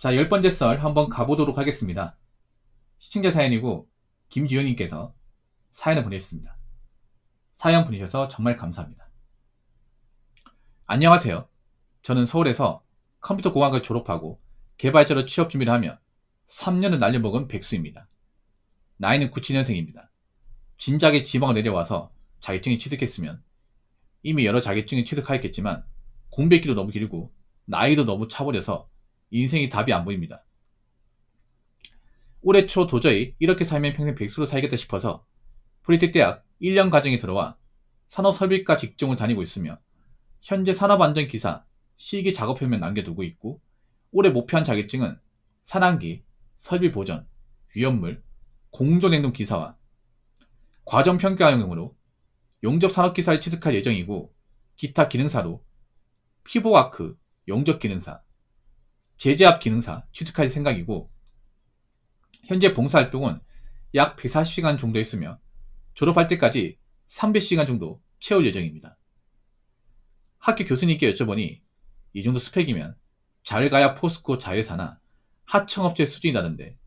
자, 10번째 썰 한번 가보도록 하겠습니다. 시청자 사연이고 김지효님께서 사연을 보내셨습니다. 사연 보내셔서 정말 감사합니다. 안녕하세요. 저는 서울에서 컴퓨터 공학을 졸업하고 개발자로 취업 준비를 하며 3년을 날려먹은 백수입니다. 나이는 97년생입니다. 진작에 지방을 내려와서 자격증이 취득했으면 이미 여러 자격증을 취득하였겠지만 공백기도 너무 길고 나이도 너무 차버려서 인생이 답이 안 보입니다. 올해 초 도저히 이렇게 살면 평생 백수로 살겠다 싶어서 포리텍 대학 1년 과정에 들어와 산업설비과 직종을 다니고 있으며 현재 산업안전기사 실기 작업표면 남겨두고 있고 올해 목표한 자격증은 산안기, 설비보전, 위험물, 공정행동기사와 과정평가형으로 용접산업기사를 취득할 예정이고 기타 기능사로 피보아크, 용접기능사, 제재압 기능사 취득할 생각이고 현재 봉사활동은 약 140시간 정도 했으며 졸업할 때까지 300시간 정도 채울 예정입니다. 학교 교수님께 여쭤보니 이 정도 스펙이면 잘 가야 포스코 자회사나 하청업체 수준이라는데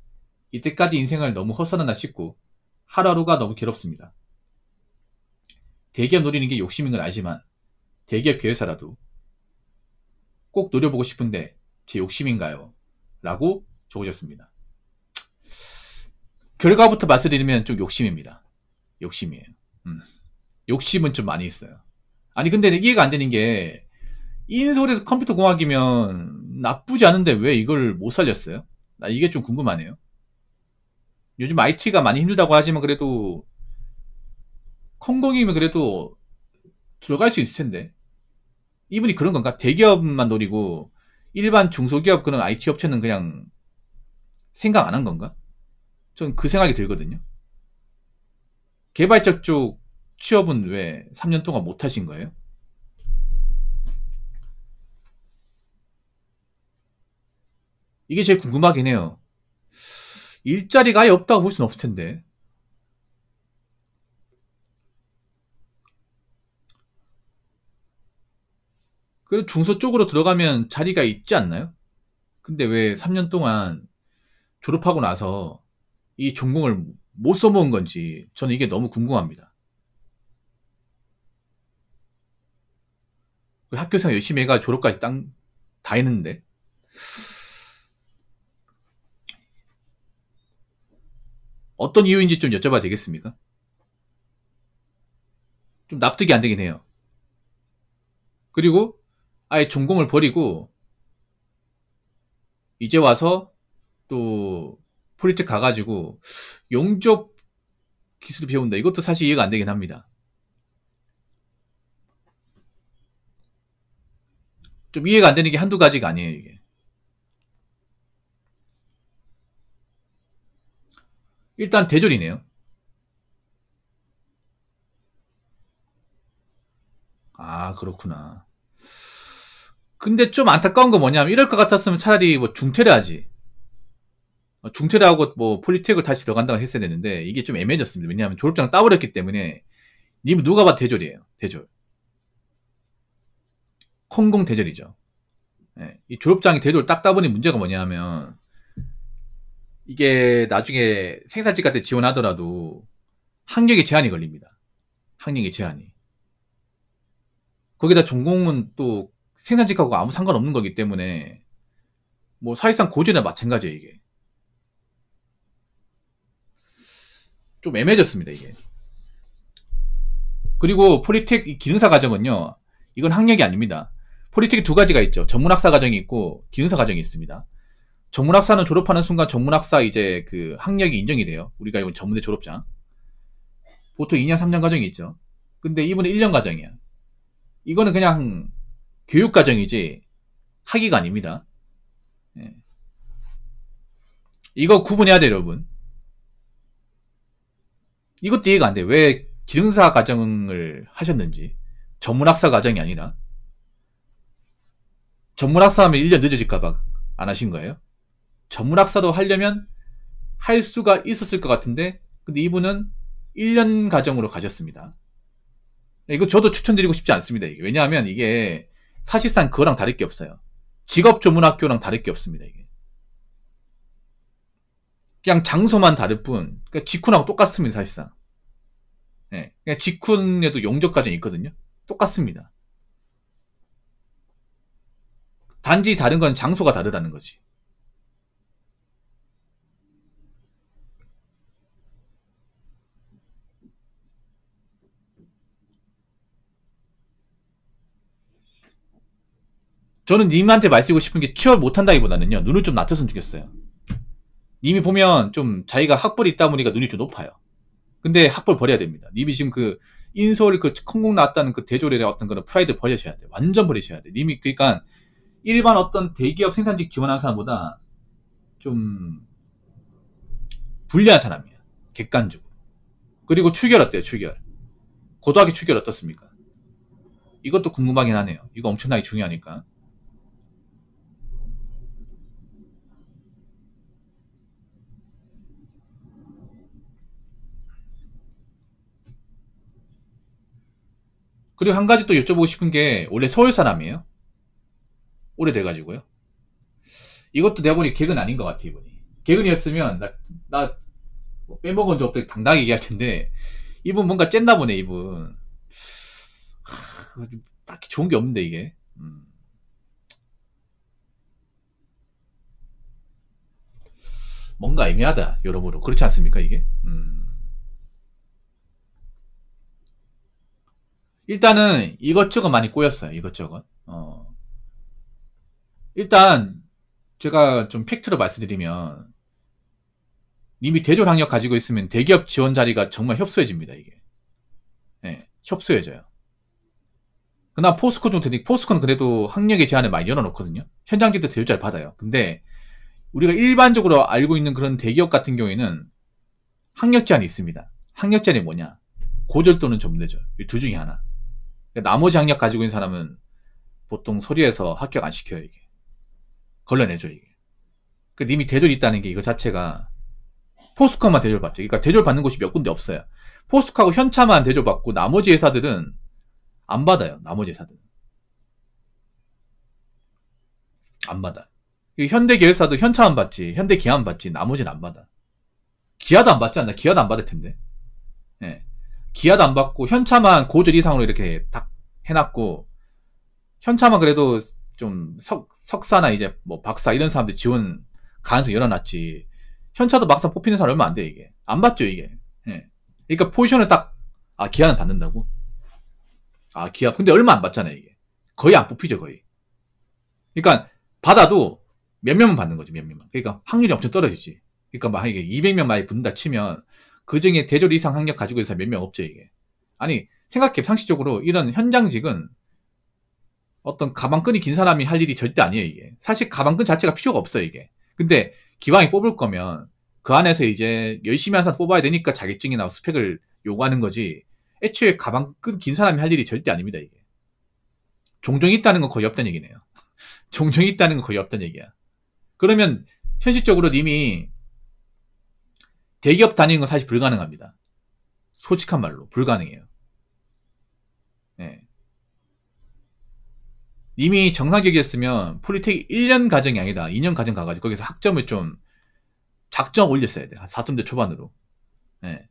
이때까지 인생을 너무 헛살았나 싶고 하루하루가 너무 괴롭습니다. 대기업 노리는 게 욕심인 건 알지만 대기업 계열사라도 꼭 노려보고 싶은데 제 욕심인가요? 라고 적으셨습니다. 결과부터 말씀드리면 좀 욕심입니다. 욕심이에요. 욕심은 좀 많이 있어요. 아니 근데 이해가 안 되는 게 인서울에서 컴퓨터 공학이면 나쁘지 않은데 왜 이걸 못 살렸어요? 나 이게 좀 궁금하네요. 요즘 IT가 많이 힘들다고 하지만 그래도 컴공이면 그래도 들어갈 수 있을 텐데 이분이 그런 건가? 대기업만 노리고 일반 중소기업 그런 IT 업체는 그냥 생각 안 한 건가? 전 그 생각이 들거든요. 개발자 쪽 취업은 왜 3년 동안 못 하신 거예요? 이게 제일 궁금하긴 해요. 일자리가 아예 없다고 볼 수는 없을 텐데. 그래도 중소 쪽으로 들어가면 자리가 있지 않나요? 근데 왜 3년 동안 졸업하고 나서 이 전공을 못 써먹은 건지 저는 이게 너무 궁금합니다. 학교생활 열심히 해가 졸업까지 다 했는데 어떤 이유인지 좀 여쭤봐도 되겠습니까? 좀 납득이 안 되긴 해요. 그리고 아예 전공을 버리고 이제 와서 또 포리텍 가가지고 용접 기술을 배운다. 이것도 사실 이해가 안 되긴 합니다. 좀 이해가 안 되는 게 한두 가지가 아니에요, 이게. 일단 대졸이네요. 아, 그렇구나. 근데 좀 안타까운 건 뭐냐면 이럴 것 같았으면 차라리 뭐 중퇴를 하지. 중퇴를 하고 뭐 폴리텍을 다시 들어간다고 했어야 되는데 이게 좀 애매해졌습니다. 왜냐하면 졸업장을 따버렸기 때문에 님 누가 봐도 대졸이에요. 대졸. 컴공 대졸이죠. 네, 이 졸업장이 대졸 딱 따보니 문제가 뭐냐면 이게 나중에 생산직 같은 데 지원하더라도 학력에 제한이 걸립니다. 학력에 제한이. 거기다 전공은 또 생산직하고 아무 상관없는 거기 때문에 뭐 사실상 고졸이나 마찬가지예요, 이게. 좀 애매해졌습니다, 이게. 그리고 포리텍 기능사 과정은요, 이건 학력이 아닙니다. 포리텍이 두 가지가 있죠. 전문학사 과정이 있고 기능사 과정이 있습니다. 전문학사는 졸업하는 순간 전문학사 이제 그 학력이 인정이 돼요. 우리가 이건 전문대 졸업장. 보통 2년, 3년 과정이 있죠. 근데 이분은 1년 과정이야. 이거는 그냥 교육 과정이지 학위가 아닙니다. 예. 이거 구분해야 돼요, 여러분. 이것도 이해가 안 돼. 왜 기능사 과정을 하셨는지. 전문학사 과정이 아니라. 전문학사 하면 1년 늦어질까봐 안 하신 거예요? 전문학사도 하려면 할 수가 있었을 것 같은데, 근데 이분은 1년 과정으로 가셨습니다. 이거 저도 추천드리고 싶지 않습니다. 이게. 왜냐하면 이게 사실상 그거랑 다를 게 없어요. 직업조문학교랑 다를 게 없습니다. 이게. 그냥 장소만 다를 뿐, 그러니까 직훈하고 똑같습니다, 사실상. 예. 그냥 직훈에도 용접 과정이 있거든요. 똑같습니다. 단지 다른 건 장소가 다르다는 거지. 저는 님한테 말씀드리고 싶은 게 취업 못한다기보다는요, 눈을 좀 낮췄으면 좋겠어요. 님이 보면 좀 자기가 학벌이 있다 보니까 눈이 좀 높아요. 근데 학벌 버려야 됩니다. 님이 지금 그 인서울 그 콩국 나왔다는 그 대졸의 어떤 그런 프라이드 버리셔야 돼요. 완전 버리셔야 돼요. 님이 그러니까 일반 어떤 대기업 생산직 지원하는 사람보다 좀 불리한 사람이에요. 객관적으로. 그리고 출결 어때요? 출결. 고등학교 출결 어떻습니까? 이것도 궁금하긴 하네요. 이거 엄청나게 중요하니까. 그리고 한 가지 또 여쭤보고 싶은 게 원래 서울 사람이에요? 오래돼가지고요. 이것도 내가 보니 개근 아닌 것 같아 이분이. 개근이었으면 나뭐 빼먹은 적 없다고 당당하게 얘기할 텐데 이분 뭔가 쨌나 보네 이분. 딱히 좋은 게 없는데 이게. 뭔가 애매하다 여러모로. 그렇지 않습니까 이게? 일단은 이것저것 많이 꼬였어요. 이것저것. 일단 제가 좀 팩트로 말씀드리면 이미 대졸 학력 가지고 있으면 대기업 지원 자리가 정말 협소해집니다. 이게. 네, 협소해져요. 그나마 포스코 정도 되니 포스코는 그래도 학력의 제한을 많이 열어놓거든요. 현장직도 대졸자를 받아요. 근데 우리가 일반적으로 알고 있는 그런 대기업 같은 경우에는 학력 제한이 있습니다. 학력 제한이 뭐냐? 고졸 또는 전문대졸. 이 두 중에 하나. 나머지 학력 가지고 있는 사람은 보통 서류에서 합격 안 시켜요, 이게. 걸러내죠, 이게. 그 님이 대졸 있다는 게 이거 자체가 포스코만 대졸 받죠. 그러니까 대졸 받는 곳이 몇 군데 없어요. 포스코하고 현차만 대졸 받고 나머지 회사들은 안 받아요. 나머지 회사들은. 안 받아. 현대 계열사도 현차만 받지, 현대 기아만 받지, 나머지는 안 받아. 기아도 안 받지 않나? 기아도 안 받을 텐데. 예. 기아도 안 받고 현차만 고졸 이상으로 이렇게 딱 해놨고 현차만 그래도 좀 석사나 이제 뭐 박사 이런 사람들 지원 가능성 열어놨지. 현차도 막상 뽑히는 사람 얼마 안 돼, 이게. 안 받죠, 이게. 예. 그러니까 포지션을 딱, 기아는 받는다고? 기아. 근데 얼마 안 받잖아요, 이게. 거의 안 뽑히죠, 거의. 그러니까, 받아도 몇 명만 받는 거지, 몇 명만. 그러니까 확률이 엄청 떨어지지. 그러니까 막 이게 200명 많이 붙는다 치면, 그 중에 대졸 이상 학력 가지고 있는 사람 몇 명 없죠, 이게. 아니, 생각해, 상식적으로 이런 현장직은 어떤 가방끈이 긴 사람이 할 일이 절대 아니에요, 이게. 사실 가방끈 자체가 필요가 없어요, 이게. 근데 기왕에 뽑을 거면 그 안에서 이제 열심히 한 사람 뽑아야 되니까 자격증이나 스펙을 요구하는 거지. 애초에 가방끈 긴 사람이 할 일이 절대 아닙니다, 이게. 종종 있다는 건 거의 없다는 얘기네요. 종종 있다는 건 거의 없다는 얘기야. 그러면 현실적으로 님이 대기업 다니는 건 사실 불가능합니다. 솔직한 말로 불가능해요. 네. 이미 정상격이었으면 폴리텍 1년 과정이 아니다. 2년 과정 가가지고 거기서 학점을 좀 작정 올렸어야 돼. 한 4점대 초반으로. 네.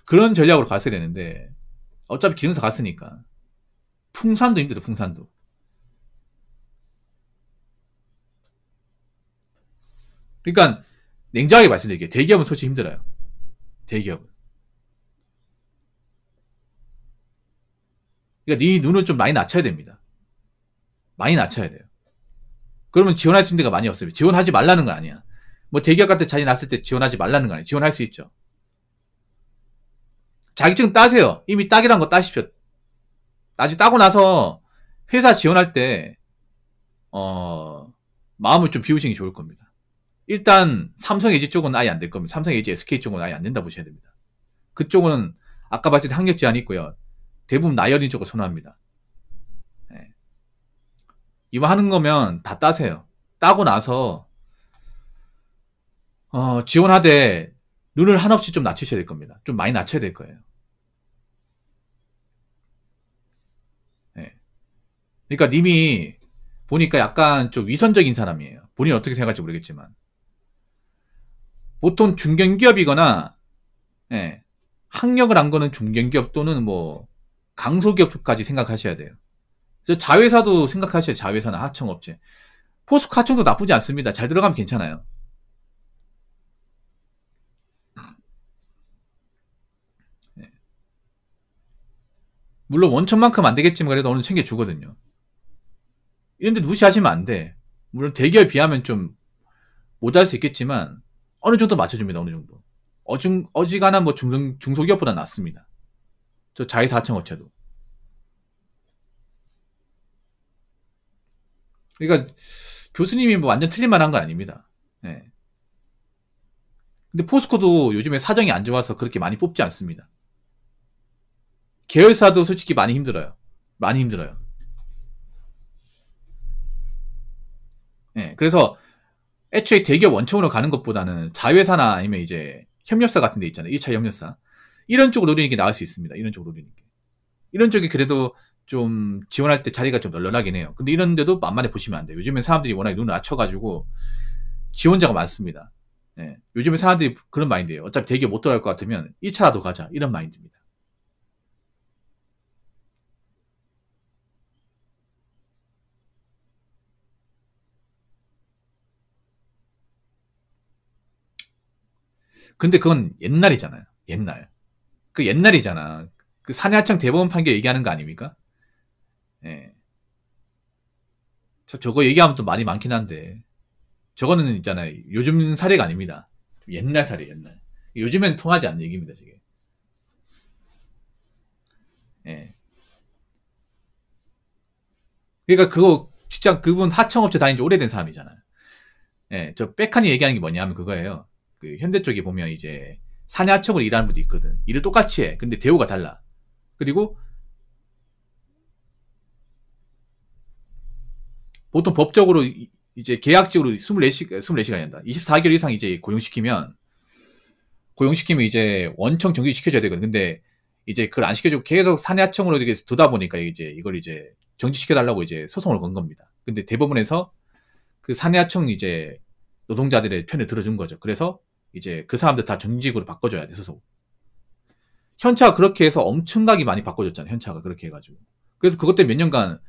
그런 전략으로 갔어야 되는데 어차피 기능사 갔으니까 풍산도 힘들어. 풍산도. 그러니까 냉정하게 말씀드릴게요. 대기업은 솔직히 힘들어요. 대기업은. 그러니까 네 눈을 좀 많이 낮춰야 됩니다. 많이 낮춰야 돼요. 그러면 지원할 수 있는 데가 많이 없어요. 지원하지 말라는 건 아니야. 뭐 대기업 같은 자리 났을 때 지원하지 말라는 거 아니에요. 지원할 수 있죠. 자격증 따세요. 이미 따기란 거 따십시오. 나중에 따고 나서 회사 지원할 때 마음을 좀 비우시는 게 좋을 겁니다. 일단 삼성 LG 쪽은 아예 안 될 겁니다. 삼성 LG SK 쪽은 아예 안 된다 보셔야 됩니다. 그쪽은 아까 봤을 때 학력 제한이 있고요. 대부분 나열인 쪽을 선호합니다. 네. 이거 하는 거면 다 따세요. 따고 나서 지원하되 눈을 한없이 좀 낮추셔야 될 겁니다. 좀 많이 낮춰야 될 거예요. 네. 그러니까 님이 보니까 약간 좀 위선적인 사람이에요. 본인이 어떻게 생각할지 모르겠지만 보통 중견기업이거나 예, 학력을 안 거는 중견기업 또는 뭐 강소기업까지 생각하셔야 돼요. 그래서 자회사도 생각하셔야 돼요. 자회사나 하청업체. 포스코 하청도 나쁘지 않습니다. 잘 들어가면 괜찮아요. 예. 물론 원천만큼 안 되겠지만 그래도 어느 정도 챙겨주거든요. 이런데 무시하시면 안 돼. 물론 대기업에 비하면 좀 모자랄 수 있겠지만 어느 정도 맞춰줍니다. 어느 정도. 어지간한 뭐 중소기업보다 낫습니다. 저 자회사 하청업체도. 그러니까 교수님이 뭐 완전 틀린 말 한 건 아닙니다. 예. 근데 포스코도 요즘에 사정이 안 좋아서 그렇게 많이 뽑지 않습니다. 계열사도 솔직히 많이 힘들어요. 많이 힘들어요. 예. 그래서 애초에 대기업 원청으로 가는 것보다는 자회사나 아니면 이제 협력사 같은 데 있잖아요. 1차 협력사. 이런 쪽으로 노리는 게 나을 수 있습니다. 이런 쪽으로 노리는 게. 이런 쪽이 그래도 좀 지원할 때 자리가 좀 널널하긴 해요. 근데 이런 데도 만만해 보시면 안 돼요. 요즘에 사람들이 워낙에 눈을 낮춰가지고 지원자가 많습니다. 예. 요즘에 사람들이 그런 마인드예요. 어차피 대기업 못 들어갈 것 같으면 1차라도 가자. 이런 마인드입니다. 근데 그건 옛날이잖아요. 옛날. 그 옛날이잖아. 그 사내하청 대법원 판결 얘기하는 거 아닙니까? 예. 저거 얘기하면 좀 말이 많긴 한데 저거는 있잖아요. 요즘 사례가 아닙니다. 옛날 사례, 옛날. 요즘엔 통하지 않는 얘기입니다, 저게. 예. 그러니까 그거 진짜 그분 하청업체 다닌 지 오래된 사람이잖아요. 예. 저 백한이 얘기하는 게 뭐냐면 그거예요. 그 현대 쪽에 보면 이제 사내하청으로 일하는 분도 있거든. 일을 똑같이 해. 근데 대우가 달라. 그리고 보통 법적으로 이제 계약직으로 24시간이 한다. 24개월 이상 이제 고용시키면 이제 원청 정지 시켜줘야 되거든. 근데 이제 그걸 안 시켜주고 계속 사내하청으로 이렇게 두다 보니까 이제 이걸 이제 정지시켜달라고 이제 소송을 건 겁니다. 근데 대법원에서 그 사내하청 이제 노동자들의 편을 들어준 거죠. 그래서 이제 그 사람들 다 정직으로 바꿔줘야 돼, 소속. 현차가 그렇게 해서 엄청나게 많이 바꿔줬잖아요. 현차가 그렇게 해가지고. 그래서 그것 때문에 몇 년간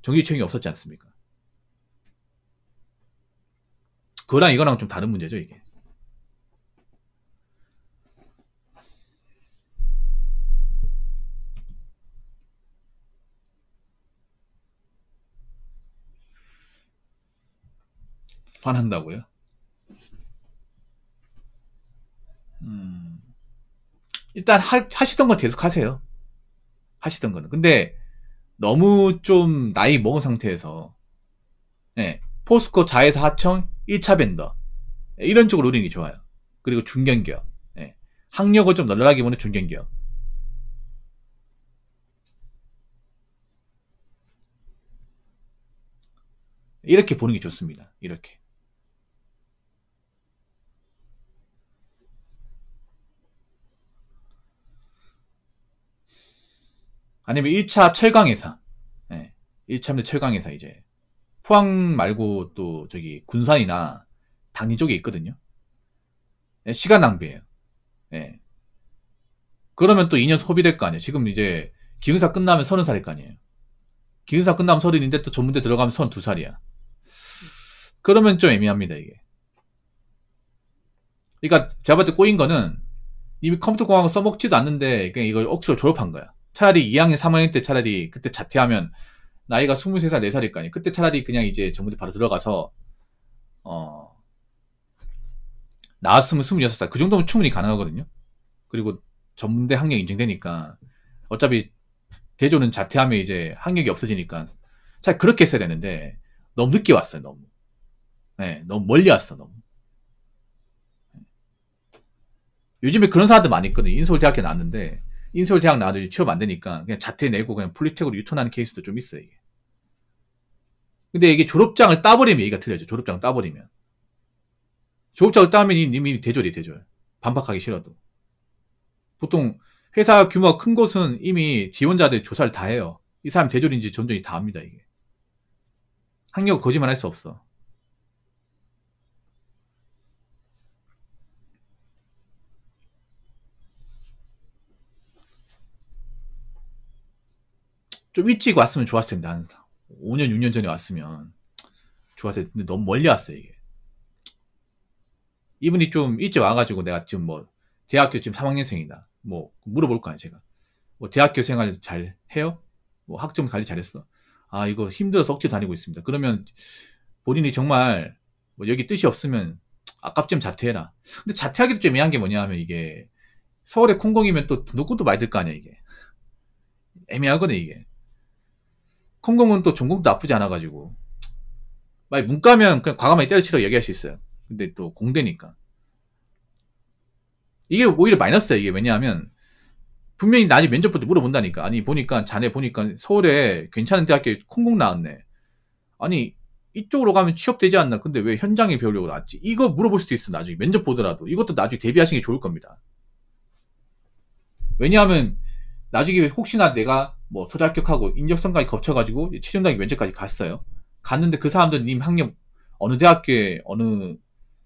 정기청이 없었지 않습니까? 그거랑 이거랑 좀 다른 문제죠, 이게. 화난다고요? 음, 일단 하시던 건 계속 하세요. 하시던 거는. 근데 너무 좀 나이 먹은 상태에서 예, 포스코 자회사 하청 1차 벤더 이런 쪽으로 노리는 게 좋아요. 그리고 중견기업 예, 학력을 좀 널널하게 보는 중견기업 이렇게 보는 게 좋습니다. 이렇게 아니면 1차 철강회사 예, 1차 철강회사 이제 포항 말고 또 저기 군산이나 당진 쪽에 있거든요. 예, 시간 낭비예요. 예. 그러면 또 2년 소비될 거 아니에요. 지금 이제 기흥사 끝나면 30살일 거 아니에요. 기숙사 끝나면 30인데 또 전문대 들어가면 32살이야. 그러면 좀 애매합니다, 이게. 그러니까 제가 봤을 때 꼬인 거는 이미 컴퓨터 공학을 써먹지도 않는데 그냥 이걸 억지로 졸업한 거야. 차라리 2학년, 3학년 때 차라리 그때 자퇴하면 나이가 23살, 4살일 거 아니야. 그때 차라리 그냥 이제 전문대 바로 들어가서 어 나왔으면 26살. 그 정도면 충분히 가능하거든요. 그리고 전문대 학력 인증되니까 어차피 대조는 자퇴하면 이제 학력이 없어지니까 차라리 그렇게 했어야 되는데 너무 늦게 왔어요, 너무. 네, 너무 멀리 왔어, 너무. 요즘에 그런 사람들 많이 있거든요. 인서울대학교 나왔는데 인서울대학 나와도 취업 안 되니까 그냥 자퇴 내고 그냥 폴리텍으로 유턴하는 케이스도 좀 있어요. 이게. 근데 이게 졸업장을 따버리면 얘기가 틀려져. 졸업장을 따버리면. 졸업장을 따면 이미 대졸이 대졸. 반박하기 싫어도. 보통 회사 규모가 큰 곳은 이미 지원자들 조사를 다 해요. 이 사람 대졸인지 전전이 다 합니다. 이게. 학력 거짓말 할 수 없어. 좀 일찍 왔으면 좋았을 텐데, 한 5년, 6년 전에 왔으면 좋았을 텐데, 너무 멀리 왔어요, 이게. 이분이 좀 일찍 와가지고 내가 지금 뭐, 대학교 지금 3학년생이다. 뭐, 물어볼 거 아니야, 제가. 뭐, 대학교 생활 잘 해요? 뭐, 학점 관리 잘했어? 아, 이거 힘들어서 억지로 다니고 있습니다. 그러면 본인이 정말, 뭐, 여기 뜻이 없으면, 아깝지면 자퇴해라. 근데 자퇴하기도 좀 애매한 게 뭐냐 하면 이게, 서울에 콩공이면 또 등록금도 많이 들 거 아니야, 이게. 애매하거든, 이게. 콩공은 또 전공도 나쁘지 않아가지고. 만약 문과면 그냥 과감하게 때려치라고 얘기할 수 있어요. 근데 또 공대니까. 이게 오히려 마이너스야, 이게. 왜냐하면, 분명히 나중에 면접 볼 때 물어본다니까. 아니, 보니까, 자네 보니까 서울에 괜찮은 대학교에 콩공 나왔네. 아니, 이쪽으로 가면 취업되지 않나? 근데 왜 현장에 배우려고 나왔지? 이거 물어볼 수도 있어, 나중에. 면접 보더라도. 이것도 나중에 대비하시는 게 좋을 겁니다. 왜냐하면, 나중에 혹시나 내가 뭐 서류 합격하고 인적성까지 거쳐가지고 최종 단계 면접까지 갔어요. 갔는데 그 사람들은 님 학력 어느 대학교에 어느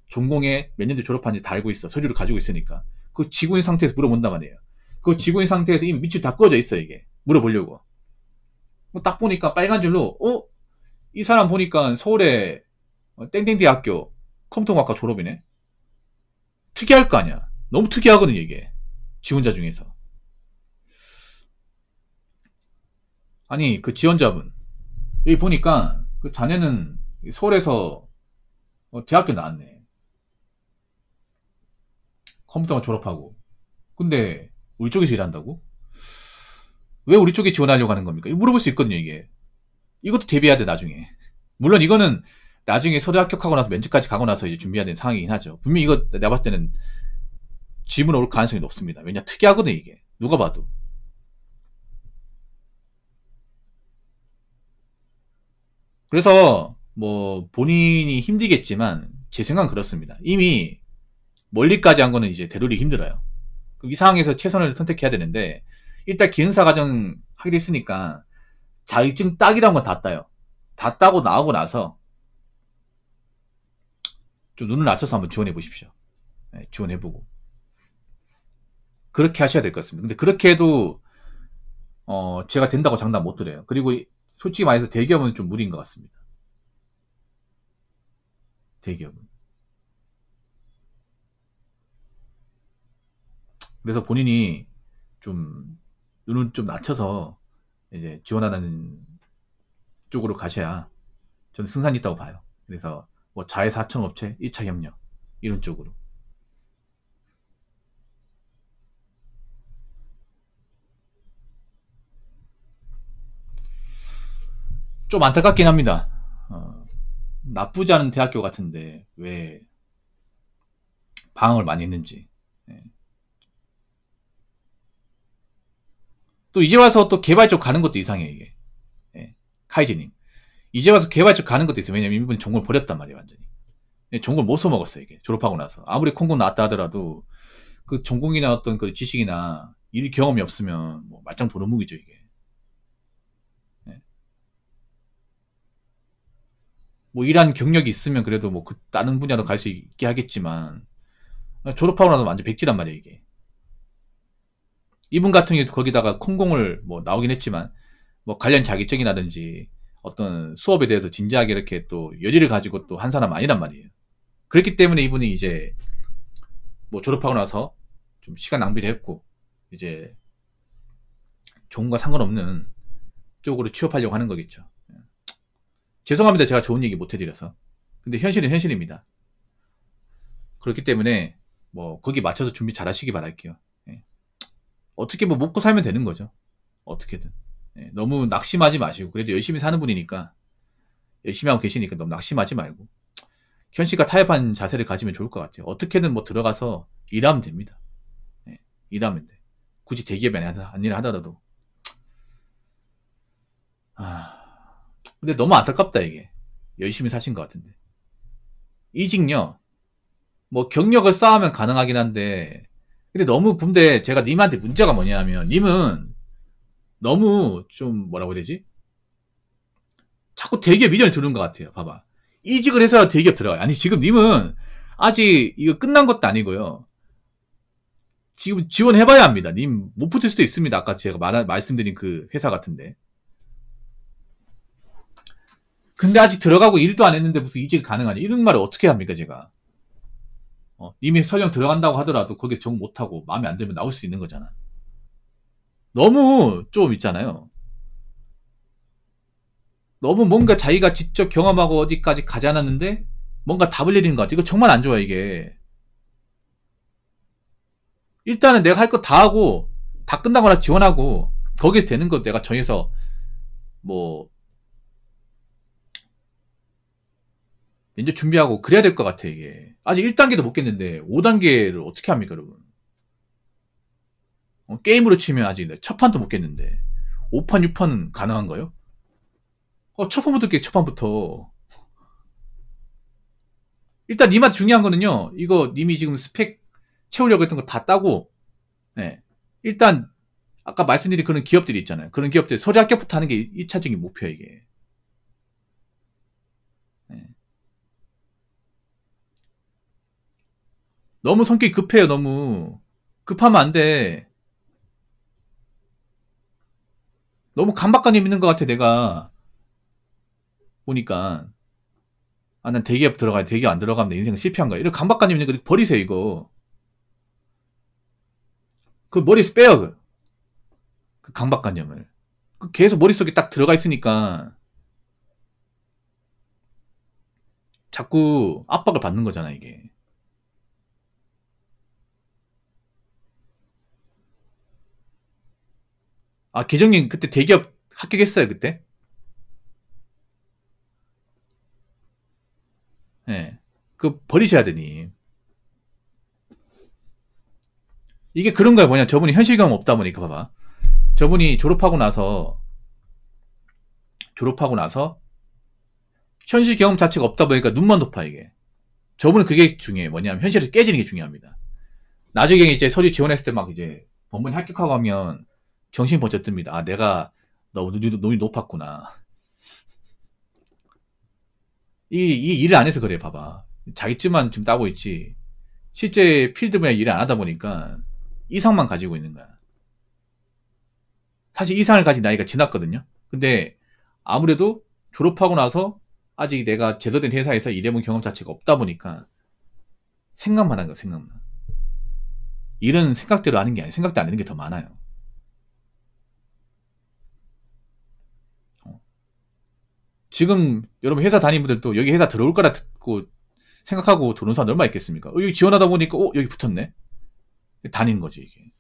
전공에 몇 년도 졸업한지 다 알고 있어. 서류를 가지고 있으니까. 그 지구인 상태에서 물어본단 말이에요. 그 지구인 상태에서 이미 밑줄 다 꺼져 있어, 이게. 물어보려고. 딱 보니까 빨간 줄로, 이 사람 보니까 서울에 땡땡 대학교 컴퓨터공학과 졸업이네. 특이할 거 아니야. 너무 특이하거든, 이게. 지원자 중에서. 아니, 그 지원자분. 여기 보니까, 그 자네는 서울에서 대학교 나왔네. 컴퓨터만 졸업하고. 근데, 우리 쪽에서 일한다고? 왜 우리 쪽에 지원하려고 하는 겁니까? 물어볼 수 있거든요, 이게. 이것도 대비해야 돼, 나중에. 물론 이거는 나중에 서류 합격하고 나서 면접까지 가고 나서 이제 준비해야 되는 상황이긴 하죠. 분명히 이거 내가 봤을 때는 질문 올 가능성이 높습니다. 왜냐, 특이하거든, 이게. 누가 봐도. 그래서, 뭐, 본인이 힘들겠지만, 제 생각은 그렇습니다. 이미 멀리까지 한 거는 이제 되돌리기 힘들어요. 이 상황에서 최선을 선택해야 되는데, 일단 기능사 과정 하기로 했으니까, 자격증 따기란 건 다 따요. 다 따고 나오고 나서, 좀 눈을 낮춰서 한번 지원해 보십시오. 네, 지원해보고. 그렇게 하셔야 될 것 같습니다. 근데 그렇게 해도, 제가 된다고 장담 못 드려요. 그리고 솔직히 말해서 대기업은 좀 무리인 것 같습니다. 대기업은. 그래서 본인이 좀 눈을 좀 낮춰서 이제 지원하는 쪽으로 가셔야 저는 승산이 있다고 봐요. 그래서 뭐 자회사청업체, 1차 협력 이런 쪽으로. 좀 안타깝긴 합니다. 나쁘지 않은 대학교 같은데 왜 방황을 많이 했는지. 예. 또 이제 와서 또 개발 쪽 가는 것도 이상해, 이게. 예. 카이지님. 이제 와서 개발 쪽 가는 것도 있어요. 왜냐면 이분이 전공을 버렸단 말이에요, 완전히. 예, 전공을 못 써먹었어요, 이게. 졸업하고 나서. 아무리 콩고 나왔다 하더라도 그 전공이나 어떤 그 지식이나 일 경험이 없으면 뭐 말짱 도루묵이죠, 이게. 예. 뭐 일한 경력이 있으면 그래도 뭐 그 다른 분야로 갈 수 있게 하겠지만 졸업하고 나서 완전 백지란 말이에요, 이게. 이분 같은 경우도 거기다가 콩공을 뭐 나오긴 했지만 뭐 관련 자격증이라든지 어떤 수업에 대해서 진지하게 이렇게 또 열의를 가지고 또 한 사람 아니란 말이에요. 그렇기 때문에 이분이 이제 뭐 졸업하고 나서 좀 시간 낭비를 했고 이제 좋은과 상관없는 쪽으로 취업하려고 하는 거겠죠. 죄송합니다. 제가 좋은 얘기 못 해드려서. 근데 현실은 현실입니다. 그렇기 때문에 뭐 거기 맞춰서 준비 잘 하시기 바랄게요. 예. 어떻게 뭐 먹고 살면 되는 거죠. 어떻게든. 예. 너무 낙심하지 마시고 그래도 열심히 사는 분이니까 열심히 하고 계시니까 너무 낙심하지 말고 현실과 타협한 자세를 가지면 좋을 것 같아요. 어떻게든 뭐 들어가서 일하면 됩니다. 예. 일하면 돼. 굳이 대기업이 아니라 하더라도. 근데 너무 안타깝다 이게. 열심히 사신 것 같은데. 이직요. 뭐 경력을 쌓으면 가능하긴 한데 근데 너무 근데 제가 님한테 문제가 뭐냐면 님은 너무 좀 뭐라고 해야 되지? 자꾸 대기업 인연을 두는 것 같아요. 봐봐. 이직을 해서 대기업 들어가요. 아니 지금 님은 아직 이거 끝난 것도 아니고요. 지금 지원해봐야 합니다. 님 못 붙을 수도 있습니다. 아까 제가 말씀드린 그 회사 같은데. 근데 아직 들어가고 일도 안 했는데 무슨 이직이 가능하냐. 이런 말을 어떻게 합니까, 제가. 이미 설령 들어간다고 하더라도 거기서 정 못하고 마음에 안 들면 나올 수 있는 거잖아. 너무 좀 있잖아요. 너무 뭔가 자기가 직접 경험하고 어디까지 가지 않았는데 뭔가 답을 내리는 것 같아. 이거 정말 안 좋아, 이게. 일단은 내가 할 거 다 하고 다 끝나거나 지원하고 거기서 되는 거 내가 정해서 뭐 이제 준비하고 그래야 될 것 같아. 이게 아직 1단계도 못 깼는데 5단계를 어떻게 합니까, 여러분? 게임으로 치면 아직 첫 판도 못 깼는데 5판 6판은 가능한 거요? 첫 판부터 깨. 첫 판부터. 일단 님한테 중요한 거는요, 이거 님이 지금 스펙 채우려고 했던 거 다 따고, 네. 일단 아까 말씀드린 그런 기업들이 있잖아요. 그런 기업들 서류 합격부터 하는 게 1차적인 목표야, 이게. 네. 너무 성격이 급해요. 너무 급하면 안 돼. 너무 강박관념 있는 것 같아. 내가 보니까 난 대기업 들어가야, 대기업 안 들어가면 내 인생은 실패한 거야. 이런 강박관념 있는 거 버리세요. 이거 그 머리에서 빼요. 그 강박관념을. 계속 머릿속에 딱 들어가 있으니까 자꾸 압박을 받는 거잖아, 이게. 계정님 그때 대기업 합격했어요, 그때? 예. 네. 그 버리셔야 되니. 이게 그런 거야. 뭐냐, 저분이 현실 경험 없다 보니까. 봐봐, 저분이 졸업하고 나서 현실 경험 자체가 없다 보니까 눈만 높아, 이게. 저분은 그게 중요해. 뭐냐면 현실에서 깨지는 게 중요합니다. 나중에 이제 서류 지원했을 때 막 이제 법문이 합격하고 하면 정신 번쩍 듭니다. 내가 너무 눈이 높았구나. 이 일을 안 해서 그래. 봐봐, 자기쯤만 지금 따고 있지 실제 필드 분야 일을 안 하다 보니까 이상만 가지고 있는 거야. 사실 이상을 가진 나이가 지났거든요. 근데 아무래도 졸업하고 나서 아직 내가 제대로 된 회사에서 일해본 경험 자체가 없다 보니까 생각만 한 거야. 생각만. 일은 생각대로 하는 게 아니야. 생각도 안 되는 게 더 많아요. 지금 여러분 회사 다니는 분들도 여기 회사 들어올 거라 듣고 생각하고 들어온 사람 얼마 있겠습니까? 여기 지원하다 보니까 여기 붙었네. 다니는 거지, 이게.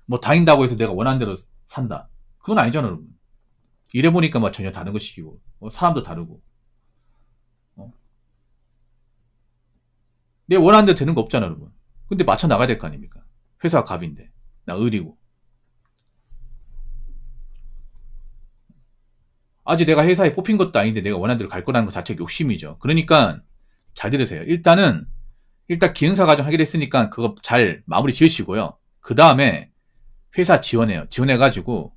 뭐 다닌다고 해서 내가 원하는 대로 산다, 그건 아니잖아, 여러분. 일해보니까 뭐 전혀 다른 것이고, 사람도 다르고. 내 원하는 대로 되는 거 없잖아, 여러분. 근데 맞춰 나가야 될 거 아닙니까? 회사가 갑인데 나 을이고. 아직 내가 회사에 뽑힌 것도 아닌데 내가 원하는 대로 갈 거라는 것 자체가 욕심이죠. 그러니까 잘 들으세요. 일단 기능사 과정 하기로 했으니까 그거 잘 마무리 지으시고요. 그 다음에 회사 지원해요. 지원해가지고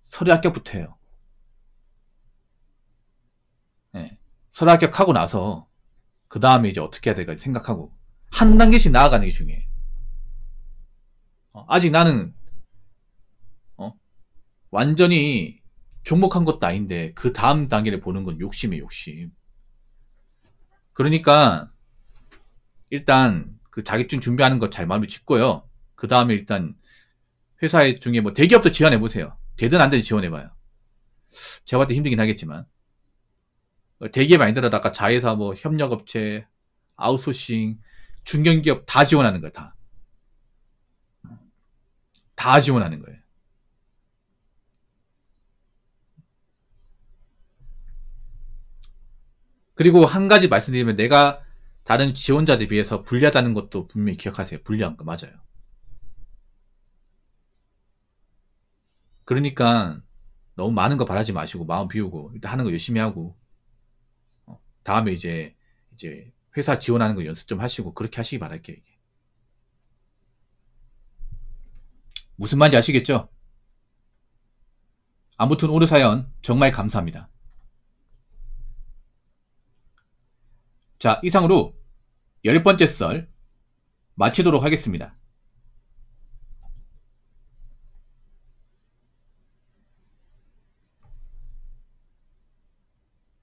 서류 합격부터 해요. 네. 서류 합격하고 나서 그 다음에 이제 어떻게 해야 될까 생각하고 한 단계씩 나아가는 게 중요해. 아직 나는 완전히 종목한 것도 아닌데 그 다음 단계를 보는 건 욕심이에요, 욕심. 그러니까 일단 그 자격증 준비하는 거 잘 마무리 짓고요. 그 다음에 일단 회사에 중에 뭐 대기업도 지원해보세요. 되든 안 되든 지원해봐요. 제가 봤을 때 힘들긴 하겠지만 대기업 아니더라도 아까 자회사, 뭐 협력업체, 아웃소싱, 중견기업 다 지원하는 거예요. 다 지원하는 거예요. 그리고 한 가지 말씀드리면 내가 다른 지원자들에 비해서 불리하다는 것도 분명히 기억하세요. 불리한 거 맞아요. 그러니까 너무 많은 거 바라지 마시고 마음 비우고 일단 하는 거 열심히 하고 다음에 이제 회사 지원하는 거 연습 좀 하시고 그렇게 하시기 바랄게요. 이게. 무슨 말인지 아시겠죠? 아무튼 오늘 사연 정말 감사합니다. 자, 이상으로 10번째 썰 마치도록 하겠습니다.